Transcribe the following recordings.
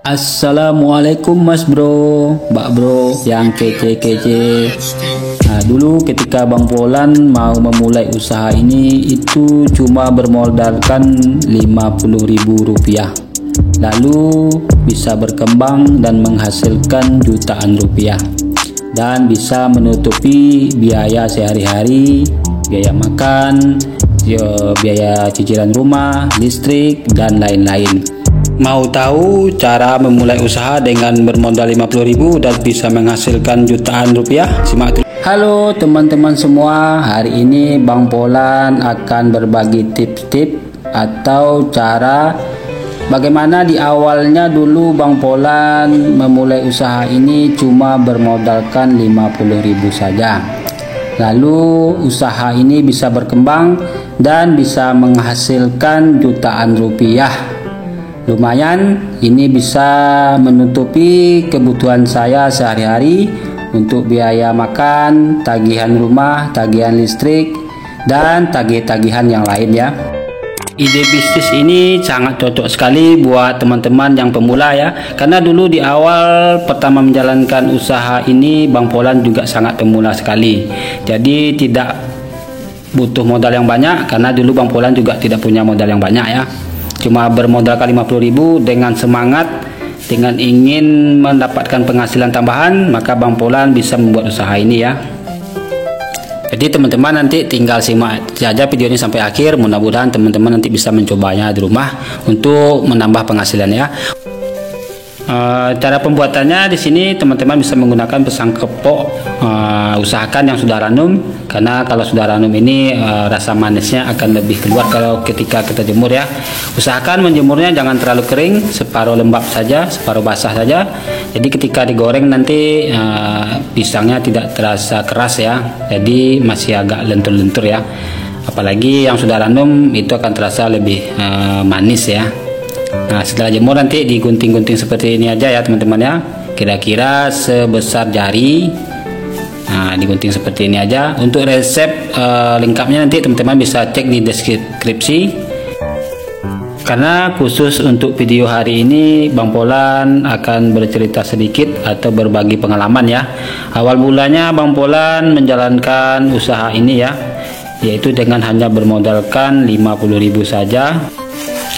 Assalamualaikum Mas Bro, Mbak Bro yang kece-kece. Nah, dulu ketika Bang Polan mau memulai usaha ini itu cuma bermodalkan Rp50.000. Lalu bisa berkembang dan menghasilkan jutaan rupiah dan bisa menutupi biaya sehari-hari, biaya makan, biaya cicilan rumah, listrik, dan lain-lain. Mau tahu cara memulai usaha dengan bermodal 50.000 dan bisa menghasilkan jutaan rupiah? Simak dulu. Halo teman-teman semua, hari ini Bang Polan akan berbagi tips-tips atau cara bagaimana di awalnya dulu Bang Polan memulai usaha ini cuma bermodalkan 50.000 saja. Lalu usaha ini bisa berkembang dan bisa menghasilkan jutaan rupiah. Lumayan, ini bisa menutupi kebutuhan saya sehari-hari untuk biaya makan, tagihan rumah, tagihan listrik, dan tagih-tagihan yang lain ya. Ide bisnis ini sangat cocok sekali buat teman-teman yang pemula ya. Karena dulu di awal pertama menjalankan usaha ini Bang Polan juga sangat pemula sekali. Jadi tidak butuh modal yang banyak karena dulu Bang Polan juga tidak punya modal yang banyak ya. Cuma bermodalkan 50.000 dengan semangat, dengan ingin mendapatkan penghasilan tambahan, maka Bang Polan bisa membuat usaha ini ya. Jadi teman-teman nanti tinggal simak saja video ini sampai akhir. Mudah-mudahan teman-teman nanti bisa mencobanya di rumah untuk menambah penghasilan ya. Cara pembuatannya di sini teman-teman bisa menggunakan pisang kepok. Usahakan yang sudah ranum, karena kalau sudah ranum ini rasa manisnya akan lebih keluar kalau ketika kita jemur ya. Usahakan menjemurnya jangan terlalu kering, separuh lembab saja, separuh basah saja. Jadi ketika digoreng nanti pisangnya tidak terasa keras ya, jadi masih agak lentur-lentur ya. Apalagi yang sudah ranum itu akan terasa lebih manis ya. Nah, setelah jemur nanti digunting-gunting seperti ini aja ya teman-teman ya, kira-kira sebesar jari. Nah, digunting seperti ini aja. Untuk resep lengkapnya nanti teman-teman bisa cek di deskripsi. Karena khusus untuk video hari ini Bang Polan akan bercerita sedikit atau berbagi pengalaman ya. Awal mulanya Bang Polan menjalankan usaha ini ya, yaitu dengan hanya bermodalkan 50.000 saja.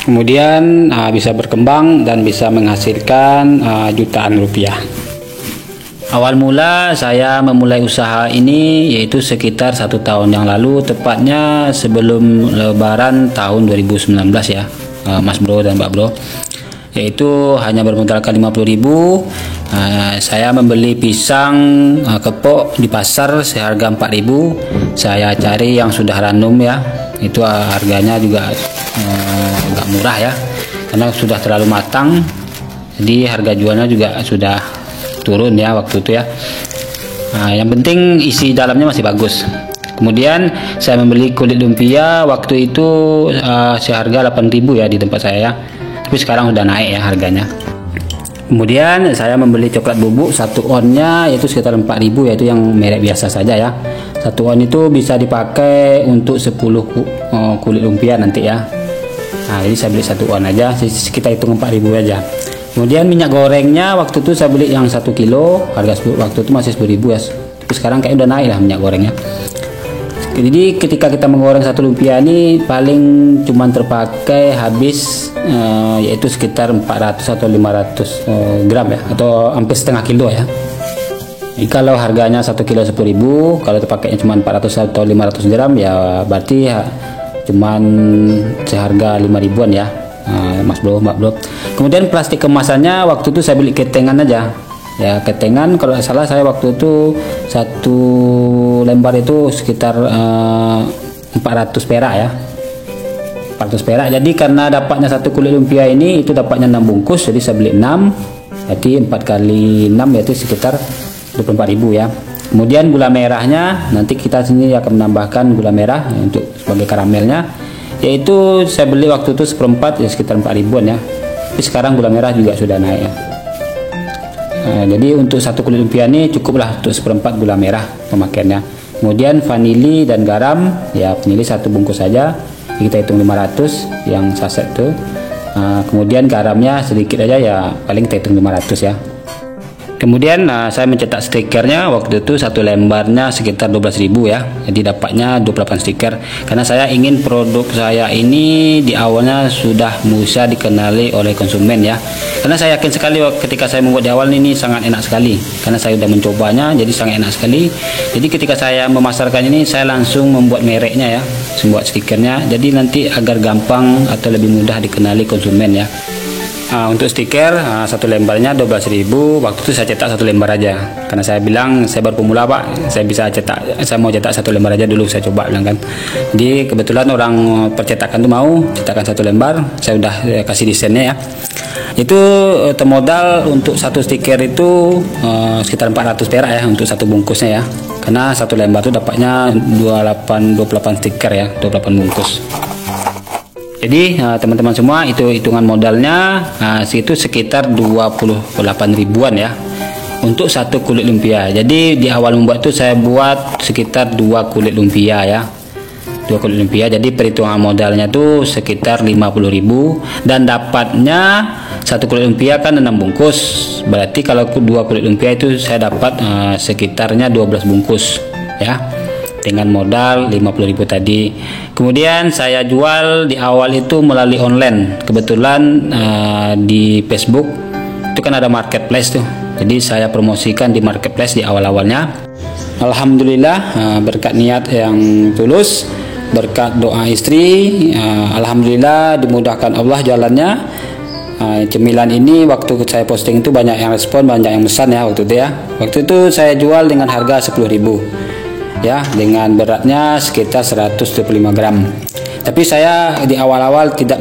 Kemudian bisa berkembang dan bisa menghasilkan jutaan rupiah. Awal mula saya memulai usaha ini yaitu sekitar 1 tahun yang lalu, tepatnya sebelum Lebaran tahun 2019 ya, Mas Bro dan Mbak Bro. Yaitu hanya bermodalkan 50.000. Saya membeli pisang kepok di pasar seharga 4.000. Saya cari yang sudah ranum ya, itu harganya juga agak murah ya, karena sudah terlalu matang, jadi harga jualnya juga sudah turun ya waktu itu ya. Yang penting isi dalamnya masih bagus. Kemudian saya membeli kulit lumpia, waktu itu seharga 8.000 ya di tempat saya ya, tapi sekarang sudah naik ya harganya. Kemudian saya membeli coklat bubuk 1 onnya yaitu sekitar 4.000, yaitu yang merek biasa saja ya. 1 on itu bisa dipakai untuk 10 kulit lumpia nanti ya. Nah, jadi saya beli 1 on aja, kita hitung 4.000 aja. Kemudian minyak gorengnya waktu itu saya beli yang 1 kilo, harga waktu itu masih 10.000 ya. Tapi sekarang kayaknya udah naik lah minyak gorengnya. Jadi ketika kita menggoreng 1 lumpia ini paling cuman terpakai habis yaitu sekitar 400 atau 500 gram ya, atau hampir setengah kilo ya. Jadi kalau harganya 1 kilo 10.000, kalau terpakainya cuma 400 atau 500 gram ya berarti cuman seharga 5.000-an ya, Mas Bro, Mbak Bro. Kemudian plastik kemasannya waktu itu saya beli ketengan aja ya, ketengan kalau tidak salah saya waktu itu 1 lembar itu sekitar 400 perak ya, 400 perak. Jadi karena dapatnya 1 kulit lumpia ini itu dapatnya 6 bungkus, jadi saya beli 6, jadi 4 kali 6 yaitu sekitar 24.000 ya. Kemudian gula merahnya nanti kita sini akan menambahkan gula merah untuk sebagai karamelnya, yaitu saya beli waktu itu 1/4 ya sekitar 4.000-an ya, tapi sekarang gula merah juga sudah naik ya. Jadi untuk 1 kulit lumpia ini cukuplah untuk 1/4 gula merah pemakaiannya. Kemudian vanili dan garam ya, vanili 1 bungkus saja, kita hitung 500 yang saset tuh. Kemudian garamnya sedikit aja ya, paling terhitung 500 ya. Kemudian saya mencetak stikernya waktu itu satu lembarnya sekitar 12.000 ya. Jadi dapatnya 28 stiker. Karena saya ingin produk saya ini di awalnya sudah bisa dikenali oleh konsumen ya. Karena saya yakin sekali ketika saya membuat di awal ini sangat enak sekali. Karena saya sudah mencobanya, jadi sangat enak sekali. Jadi ketika saya memasarkan ini, saya langsung membuat mereknya ya, membuat stikernya. Jadi nanti agar gampang atau lebih mudah dikenali konsumen ya. Untuk stiker satu lembarnya 12.000. Waktu itu saya cetak satu lembar aja karena saya bilang saya baru pemula Pak, saya mau cetak satu lembar aja dulu, saya coba bilang kan. Jadi kebetulan orang percetakan tuh mau cetakan satu lembar, saya udah kasih desainnya ya. Itu termodal untuk satu stiker itu sekitar 400 perak ya untuk satu bungkusnya ya, karena satu lembar itu dapatnya 28 stiker ya, 28 bungkus. Jadi teman-teman semua, itu hitungan modalnya itu sekitar 28 ribuan ya untuk satu kulit lumpia. Jadi di awal membuat itu saya buat sekitar 2 kulit lumpia ya, 2 kulit lumpia. Jadi perhitungan modalnya tuh sekitar 50.000 dan dapatnya satu kulit lumpia kan 6 bungkus. Berarti kalau 2 kulit lumpia itu saya dapat sekitarnya 12 bungkus ya, dengan modal 50.000 tadi. Kemudian saya jual di awal itu melalui online. Kebetulan di Facebook itu kan ada marketplace tuh. Jadi saya promosikan di marketplace di awal-awalnya. Alhamdulillah berkat niat yang tulus, berkat doa istri, alhamdulillah dimudahkan Allah jalannya. Cemilan ini waktu saya posting itu banyak yang respon, banyak yang pesan ya waktu itu ya. Waktu itu saya jual dengan harga 10.000 ya, dengan beratnya sekitar 125 gram. Tapi saya di awal-awal tidak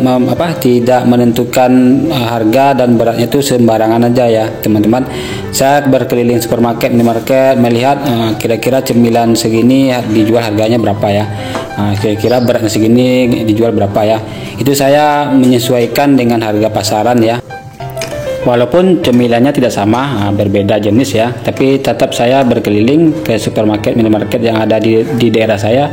menentukan harga dan beratnya itu sembarangan aja ya teman-teman. Saya berkeliling supermarket, minimarket, melihat kira-kira cemilan segini dijual harganya berapa ya, kira-kira beratnya segini dijual berapa ya. Itu saya menyesuaikan dengan harga pasaran ya. Walaupun cemilannya tidak sama, berbeda jenis ya, tapi tetap saya berkeliling ke supermarket, minimarket yang ada di daerah saya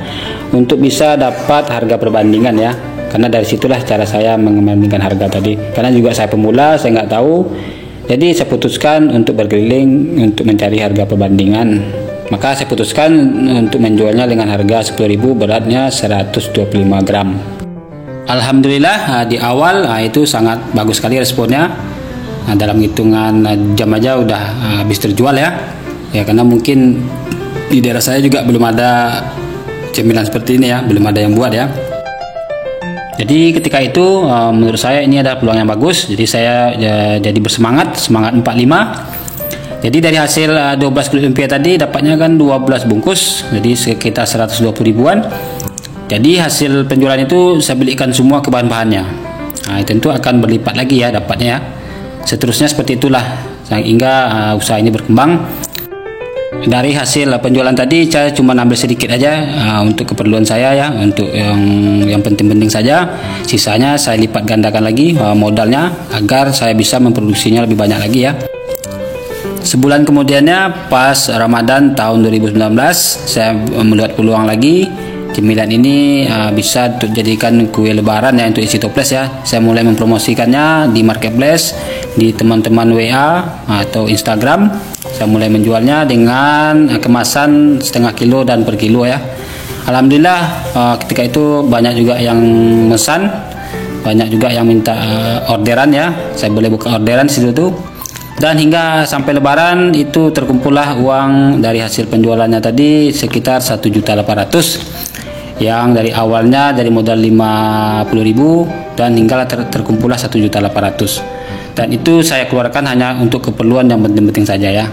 untuk bisa dapat harga perbandingan ya. Karena dari situlah cara saya membandingkan harga tadi. Karena juga saya pemula, saya nggak tahu, jadi saya putuskan untuk berkeliling untuk mencari harga perbandingan. Maka saya putuskan untuk menjualnya dengan harga 10.000, beratnya 125 gram. Alhamdulillah di awal itu sangat bagus sekali responnya. Dalam hitungan jam aja udah habis terjual ya. Karena mungkin di daerah saya juga belum ada cemilan seperti ini ya, belum ada yang buat ya. Jadi ketika itu menurut saya ini adalah peluang yang bagus. Jadi saya jadi semangat 45. Jadi dari hasil 12 kulit lumpia tadi dapatnya kan 12 bungkus, jadi sekitar 120 ribuan. Jadi hasil penjualan itu saya belikan semua ke bahan-bahannya. Tentu akan berlipat lagi ya dapatnya ya. Seterusnya seperti itulah hingga usaha ini berkembang. Dari hasil penjualan tadi saya cuma ambil sedikit aja untuk keperluan saya ya, untuk yang penting-penting saja. Sisanya saya lipat gandakan lagi modalnya agar saya bisa memproduksinya lebih banyak lagi ya. Sebulan kemudiannya pas Ramadan tahun 2019 saya melihat peluang lagi. Cemilan ini bisa untuk jadikan kue lebaran ya, untuk isi toples ya. Saya mulai mempromosikannya di marketplace, di teman-teman WA atau Instagram. Saya mulai menjualnya dengan kemasan setengah kilo dan per kilo ya. Alhamdulillah ketika itu banyak juga yang mesan, banyak juga yang minta orderan ya. Saya boleh buka orderan situ tuh. Dan hingga sampai lebaran itu terkumpullah uang dari hasil penjualannya tadi sekitar 1.800.000. Yang dari awalnya dari modal 50.000 dan hingga terkumpullah 1.800.000. Dan itu saya keluarkan hanya untuk keperluan yang penting-penting saja ya.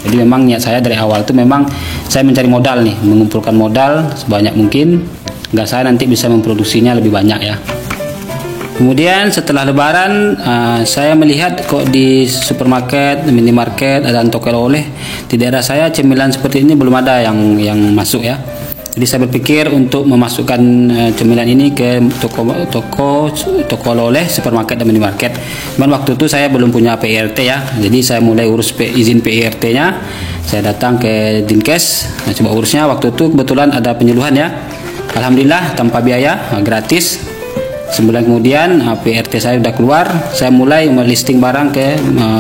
Jadi memang niat saya dari awal itu memang saya mencari modal nih, mengumpulkan modal sebanyak mungkin agar saya nanti bisa memproduksinya lebih banyak ya. Kemudian setelah lebaran saya melihat kok di supermarket, minimarket dan toko oleh di daerah saya cemilan seperti ini belum ada yang masuk ya. Jadi saya berpikir untuk memasukkan cemilan ini ke toko oleh supermarket dan minimarket. Cuman waktu itu saya belum punya PIRT ya. Jadi saya mulai urus izin PIRT-nya. Saya datang ke Dinkes, coba urusnya. Waktu itu kebetulan ada penyuluhan ya. Alhamdulillah tanpa biaya, gratis. Sebulan kemudian PRT saya sudah keluar, saya mulai melisting barang ke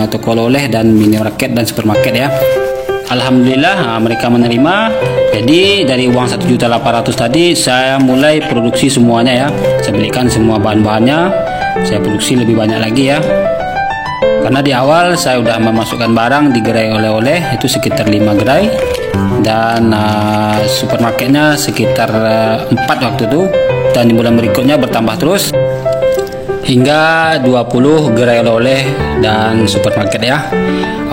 toko oleh-oleh dan minimarket dan supermarket ya. Alhamdulillah mereka menerima. Jadi dari uang 1.800.000 tadi saya mulai produksi semuanya ya. Saya belikan semua bahan-bahannya, saya produksi lebih banyak lagi ya. Karena di awal saya sudah memasukkan barang di gerai oleh-oleh itu sekitar 5 gerai, dan supermarketnya sekitar 4 waktu itu, dan di bulan berikutnya bertambah terus hingga 20 gerai oleh-oleh dan supermarket ya.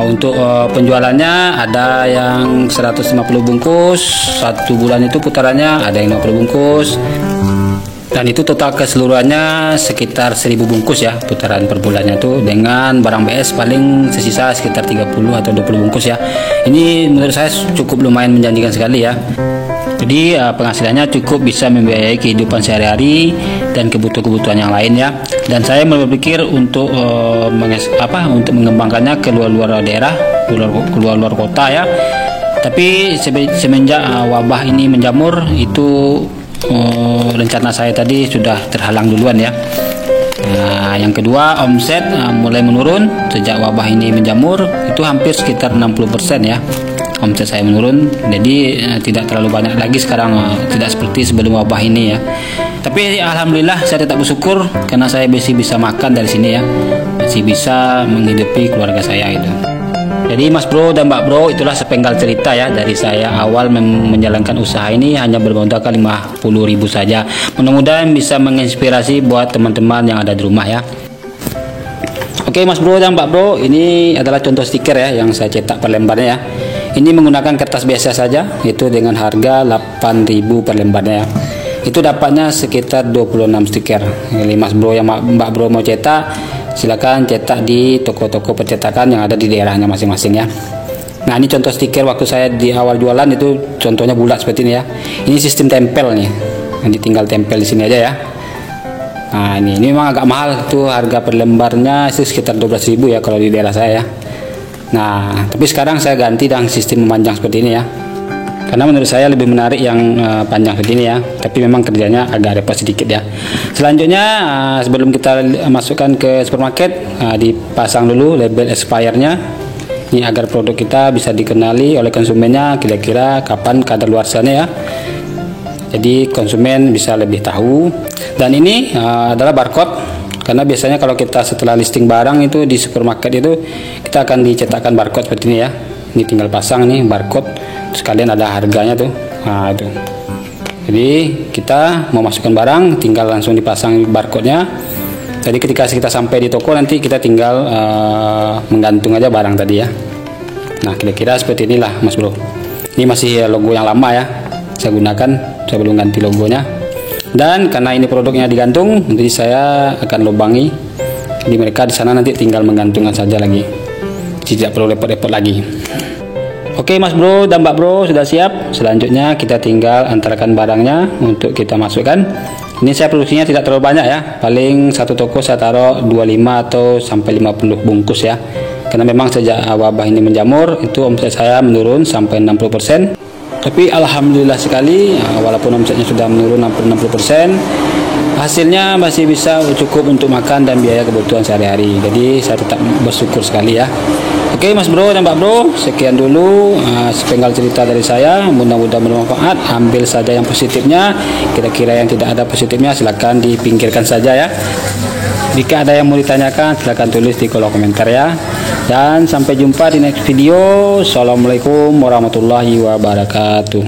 Untuk penjualannya ada yang 150 bungkus, 1 bulan itu putarannya ada yang 50 bungkus, dan itu total keseluruhannya sekitar 1000 bungkus ya putaran per bulannya tuh, dengan barang BS paling sesisa sekitar 30 atau 20 bungkus ya. Ini menurut saya cukup lumayan menjanjikan sekali ya. Jadi penghasilannya cukup bisa membiayai kehidupan sehari-hari dan kebutuhan yang lain ya. Dan saya berpikir untuk untuk mengembangkannya ke luar daerah, keluar kota ya. Tapi semenjak wabah ini menjamur, itu rencana saya tadi sudah terhalang duluan ya. Yang kedua, omset mulai menurun sejak wabah ini menjamur, itu hampir sekitar 60% ya. Omset saya menurun, jadi tidak terlalu banyak lagi sekarang, tidak seperti sebelum wabah ini ya. Tapi alhamdulillah saya tetap bersyukur karena saya masih bisa makan dari sini ya, masih bisa menghidupi keluarga saya itu. Jadi Mas Bro dan Mbak Bro, itulah sepenggal cerita ya dari saya awal menjalankan usaha ini hanya bermodalkan 50.000 saja. Mudah-mudahan bisa menginspirasi buat teman-teman yang ada di rumah ya. Oke Mas Bro dan Mbak Bro, ini adalah contoh stiker ya yang saya cetak per lembarnya ya. Ini menggunakan kertas biasa saja, itu dengan harga 8.000 per lembarnya ya. Itu dapatnya sekitar 26 stiker. Jadi Mas Bro yang Mbak Bro mau cetak, silakan cetak di toko-toko percetakan yang ada di daerahnya masing-masing ya. Nah ini contoh stiker waktu saya di awal jualan, itu contohnya bulat seperti ini ya. Ini sistem tempel nih, ini tinggal tempel di sini aja ya. Nah ini memang agak mahal tuh, harga per lembarnya itu sekitar 12.000 ya kalau di daerah saya ya. Nah tapi sekarang saya ganti dengan sistem memanjang seperti ini ya, karena menurut saya lebih menarik yang panjang seperti ini ya. Tapi memang kerjanya agak repot sedikit ya. Selanjutnya sebelum kita masukkan ke supermarket, dipasang dulu label expirednya ini agar produk kita bisa dikenali oleh konsumennya kira-kira kapan kadaluarsanya ya. Jadi konsumen bisa lebih tahu. Dan ini adalah barcode, karena biasanya kalau kita setelah listing barang itu di supermarket itu kita akan dicetakkan barcode seperti ini ya. Ini tinggal pasang nih barcode, sekalian ada harganya tuh. Nah itu. Jadi kita mau masukkan barang tinggal langsung dipasang barcode-nya. Jadi ketika kita sampai di toko nanti kita tinggal menggantung aja barang tadi ya. Nah kira-kira seperti inilah Mas Bro. Ini masih logo yang lama ya, saya gunakan, saya belum ganti logonya. Dan karena ini produknya digantung, nanti saya akan lubangi. Jadi mereka di sana nanti tinggal menggantungkan saja lagi, tidak perlu repot-repot lagi. Oke Mas Bro dan Mbak Bro sudah siap. Selanjutnya kita tinggal antarkan barangnya untuk kita masukkan. Ini saya produksinya tidak terlalu banyak ya, paling satu toko saya taruh 25 atau sampai 50 bungkus ya. Karena memang sejak wabah ini menjamur, itu omset saya menurun sampai 60%. Tapi alhamdulillah sekali, walaupun omsetnya sudah menurun hampir 60%, hasilnya masih bisa cukup untuk makan dan biaya kebutuhan sehari-hari. Jadi saya tetap bersyukur sekali ya. Oke Mas Bro dan Mbak Bro, sekian dulu sepenggal cerita dari saya. Mudah-mudahan bermanfaat. Ambil saja yang positifnya, kira-kira yang tidak ada positifnya silahkan dipinggirkan saja ya. Jika ada yang mau ditanyakan silahkan tulis di kolom komentar ya. Dan sampai jumpa di next video. Assalamualaikum warahmatullahi wabarakatuh.